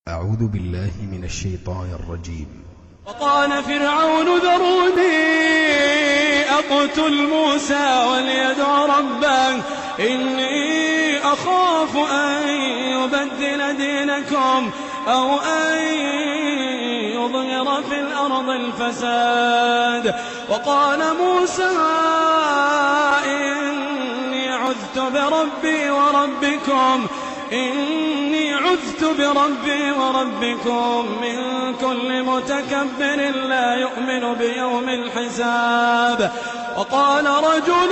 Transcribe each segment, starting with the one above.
أعوذ بالله من الشيطان الرجيم. وقال فرعون ذروني أقتل موسى وليدع ربه إني أخاف أن يبدل دينكم أو أن يظهر في الأرض الفساد. وقال موسى إني عذت بربي وربكم من كل متكبر لا يؤمن بيوم الحساب. وقال رجل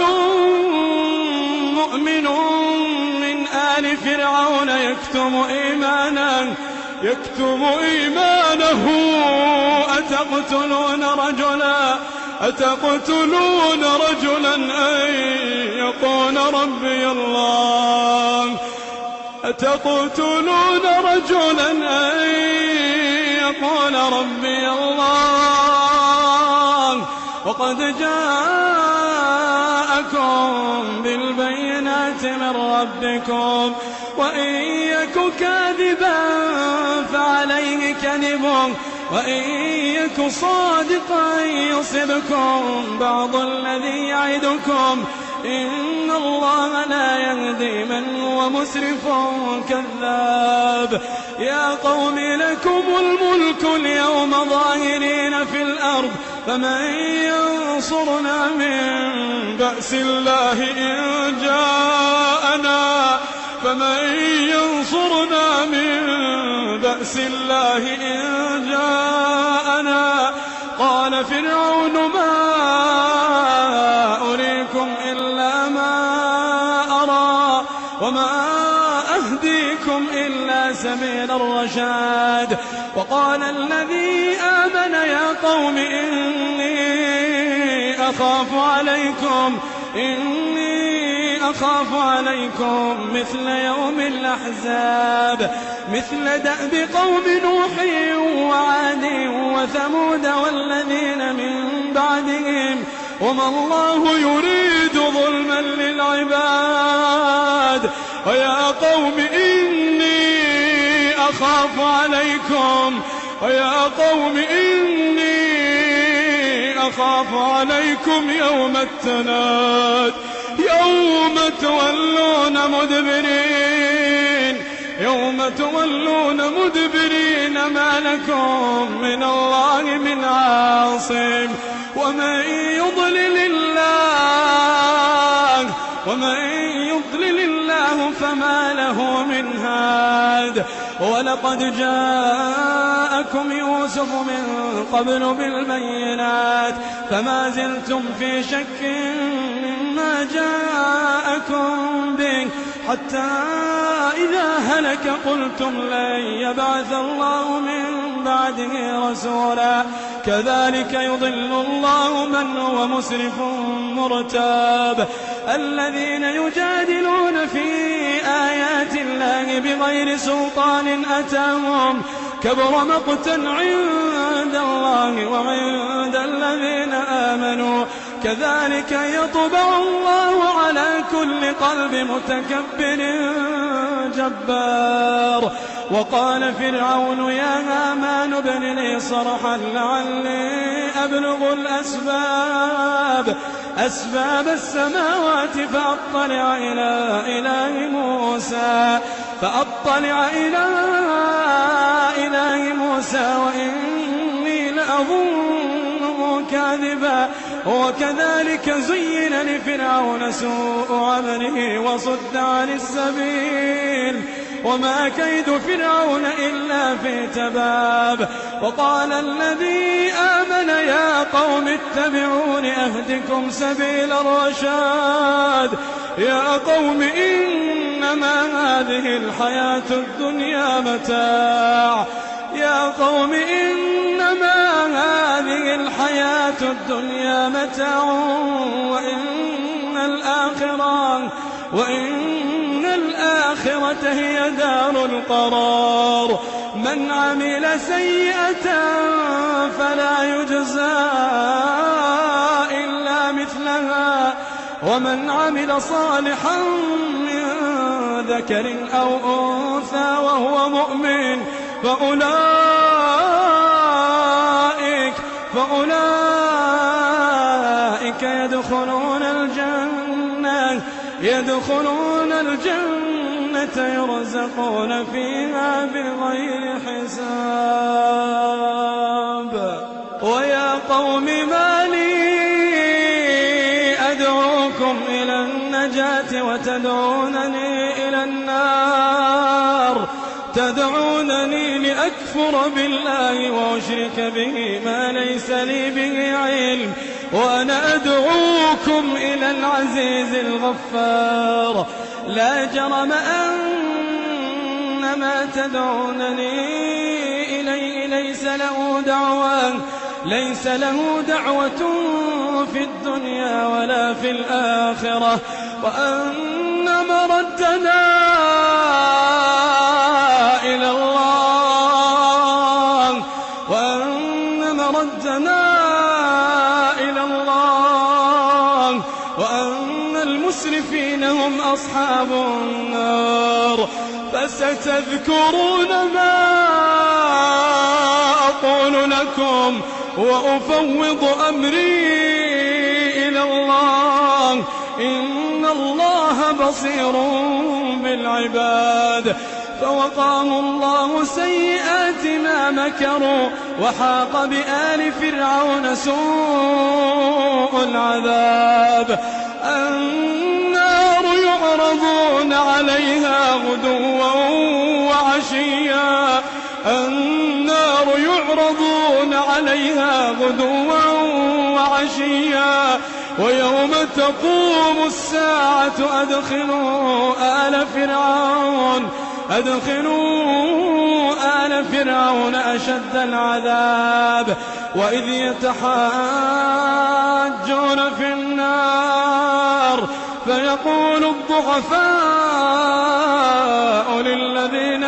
مؤمن من آل فرعون يكتم إيمانه أتقتلون رجلا أن يقول ربي الله وقد جاءكم بالبينات من ربكم وإن يك كاذبا فعليه كذبه وإن يك صادقا يصبكم بعض الذي يعدكم إن الله لا يهدي من هو مسرف كذاب. يا قوم لكم الملك اليوم ظاهرين في الأرض فمن ينصرنا من بأس الله إن جاءنا قال فرعون ما أريكم إلا ما أرى وما أهديكم إلا سبيل الرشاد. وقال الذي آمن يا قوم إني أخاف عليكم مثل يوم الأحزاب مثل دأب قوم نوح وعاد وثمود والذين من بعدهم وما الله يريد ظلما للعباد. ويا قوم إني أخاف عليكم يوم التناد يوم تولون مدبرين ما لكم من الله من عاصم ومن يضلل الله فما له من هاد. ولقد جاءكم يوسف من قبل بالبينات فما زلتم في شك مما جاءكم به حتى إذا هلك قلتم لن يبعث الله من بعده رسولا كذلك يضل الله من هو مسرف مرتاب. الذين يجادلون في آيات الله بغير سلطان أتاهم كبر مقتا عند الله وعند الذين آمنوا كذلك يطبع الله على كل قلب متكبر جبار. وقال فرعون يا هامان ابن لي صرحا لعلي أبلغ أسباب السماوات فأطلع إلى إله موسى وإني لأظنه كاذبا. وكذلك زين لفرعون سوء عمله وصد عن السبيل وما كيد فرعون إلا في تباب. وقال الذي آمن يا قوم اتبعون أهدكم سبيل الرشاد. يا قوم إنما هذه الحياة الدنيا متاع وإن الآخرة هي دار القرار. من عمل سيئة فلا يجزى إلا مثلها ومن عمل صالحا من ذكر أو أنثى وهو مؤمن فأولئك يدخلون الجنة يرزقون فيها بغير حساب. ويا قوم ما لي أدعوكم إلى النجاة وتدعونني إلى النار، تدعونني لأكفر بالله وأشرك به ما ليس لي به علم، وأنا أدعوكم إلى العزيز الغفار. لا جرم أن ما تدعونني إليه ليس له دعوة في الدنيا ولا في الآخرة، وأن مردنا إلى الله، وأن المسرفين هم أصحاب النار. فستذكرون ما أقول لكم وأفوض أمري إلى الله، إن الله بصير بالعباد. فوقاه الله سيئات ما مكروا، وحاق بآل فرعون سوء العذاب. النار يعرضون عليها غدوا وعشيا، النار يعرضون عليها غدوا وعشيا، ويوم تقوم الساعة أدخلوا آل فرعون أشد العذاب. وإذ يتحاجون في النار فيقول الضعفاء للذين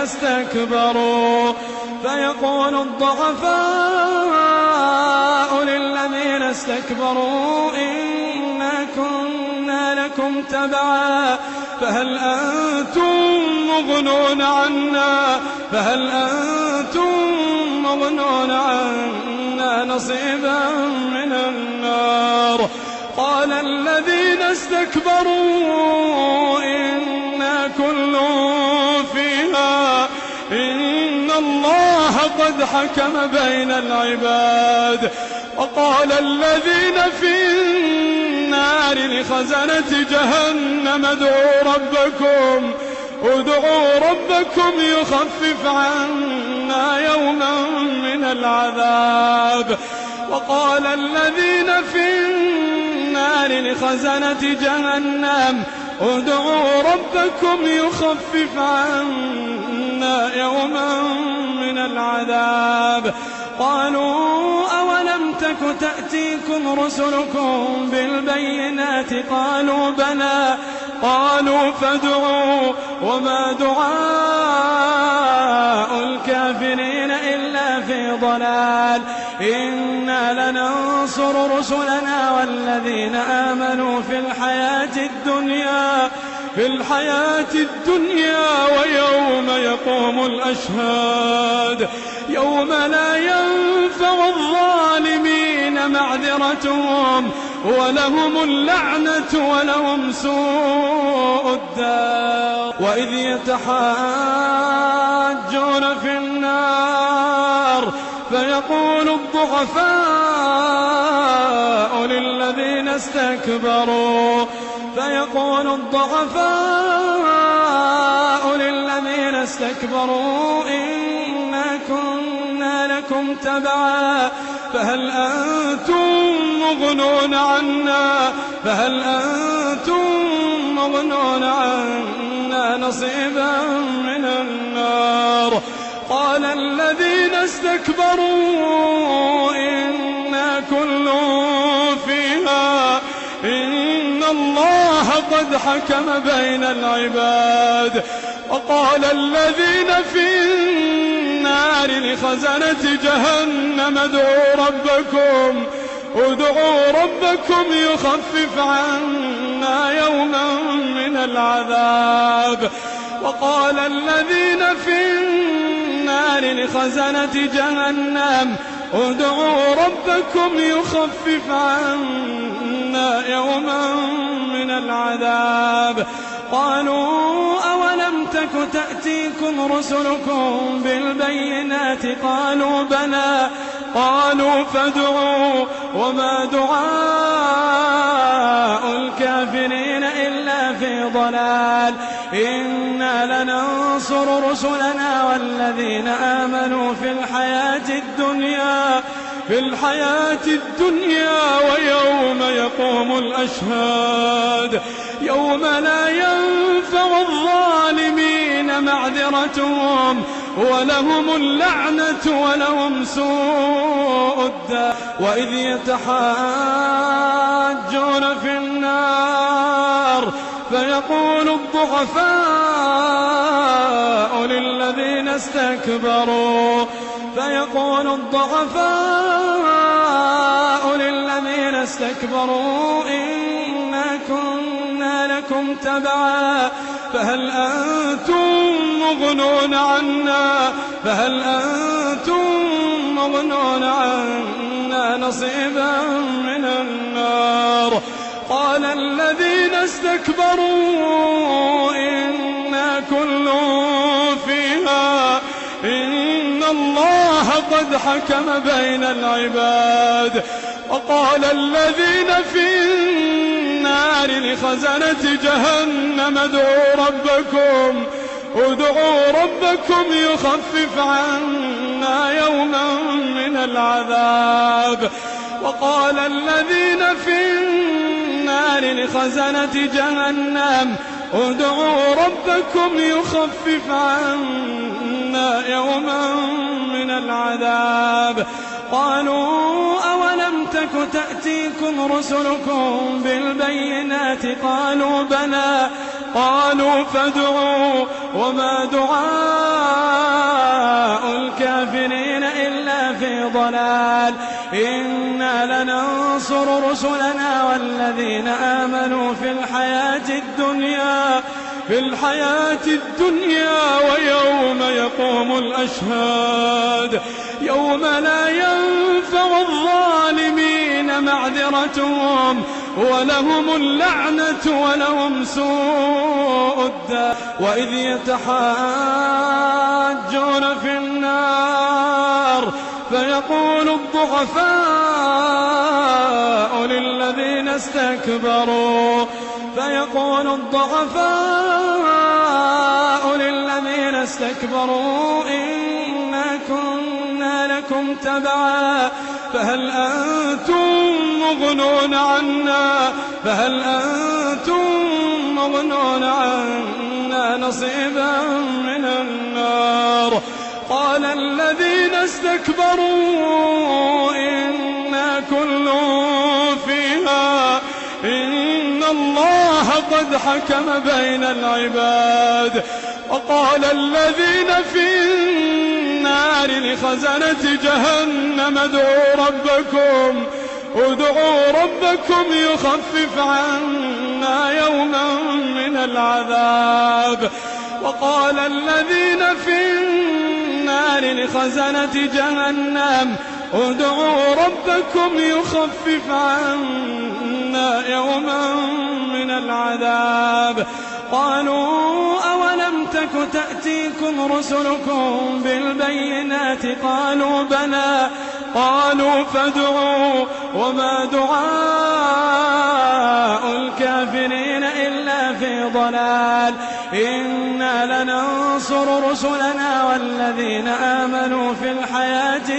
استكبروا إنا كنا لكم تبعا فهل أنتم مغنون عنا نصيبا من النار. قال الذين استكبروا إنا كل فيها إن الله قد حكم بين العباد. وقال الذين في النار لخزنة جهنم ادعوا ربكم يخفف عنا يوما من العذاب. وقال الذين في النار لخزنة جهنم ادعوا ربكم يخفف عنا يوما من العذاب. قالوا أولم تك تأتيكم رسلكم بالبينات؟ قالوا بلى. قالوا فادعوا وما دعاء الكافرين إلا في ضلال. إنا لننصر رسلنا والذين آمنوا في الحياة الدنيا ويوم يقوم الأشهاد، يوم لا ينفع الظالمين معذرتهم ولهم اللعنة ولهم سوء الدار. وإذ يتحاجون في النار فيقول الضعفاء للذين استكبروا إنا كنا لكم تبعا فهل أنتم مغنون عنا نصيبا من النار. قال الذين استكبروا إنا كل فيها إن الله قد حكم بين العباد. وقال الذين في النار لخزنة جهنم ادعوا ربكم يخفف عنا يوما من العذاب. وقال الذين في النار لخزنة جهنم ادعوا ربكم يخفف عنا يوما من العذاب. قالوا أولم تك تأتيكم رسلكم بالبينات قالوا بلى قالوا فادعوا وما دعاء الكافرين إلا في ضلال. إنا لننصر رسلنا والذين آمنوا في الحياة الدنيا ويوم يقوم الأشهاد يوم لا ينفع الظالمين معذرتهم ولهم اللعنة ولهم سوء الدار. وإذ يتحاجون في النار فيقول الضعفاء للذين استكبروا إنا كنا لكم تبعا فهل أنتم مغنون عنا نصيبا من النار. قال الذين استكبروا إنا كل فيها إن الله قد حكم بين العباد. وقال الذين في النار لخزنة جهنم ادعوا ربكم يخفف عنا يوما من العذاب. وقال الذين في النار لخزنة جهنم ادعوا ربكم يخفف عنا يوما من العذاب. قالوا أولم تك تأتيكم رسلكم بالبينات قالوا بلى قالوا فادعوا وما دعاء الكافرين إلا في ضلال. إنا لننصر رسلنا والذين آمنوا في الحياة الدنيا ويوم يقوم الأشهاد يوم لا ينفع الظالمين معذرتهم ولهم اللعنة ولهم سوء الدار. وإذ يتحاجون في النار فيقول الضعفاء للذين استكبروا إنا كنا لكم تبعا فهل أنتم مغنون عنا نصيبا من النار. قال الذين استكبروا إنا كل فيها إن الله قد حكم بين العباد. وقال الذين في النار لخزنة جهنم ادعوا ربكم يخفف عنا يوما من العذاب. وقال الذين في النار لخزنة جهنم ادعوا ربكم يخفف عنا يوما من العذاب. قالوا أولم تك تأتيكم رسلكم بالبينات قالوا بلى قالوا فادعوا وما دعاء الكافرين إلا في ضلال. إنا لننصر رسلنا والذين آمنوا في الحياة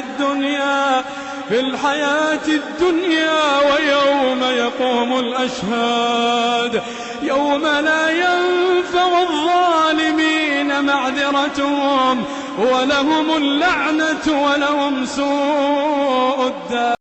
الدنيا ويوم يقوم الأشهاد يوم لا ينفع الظالمين معذرتهم ولهم اللعنة ولهم سوء الدار.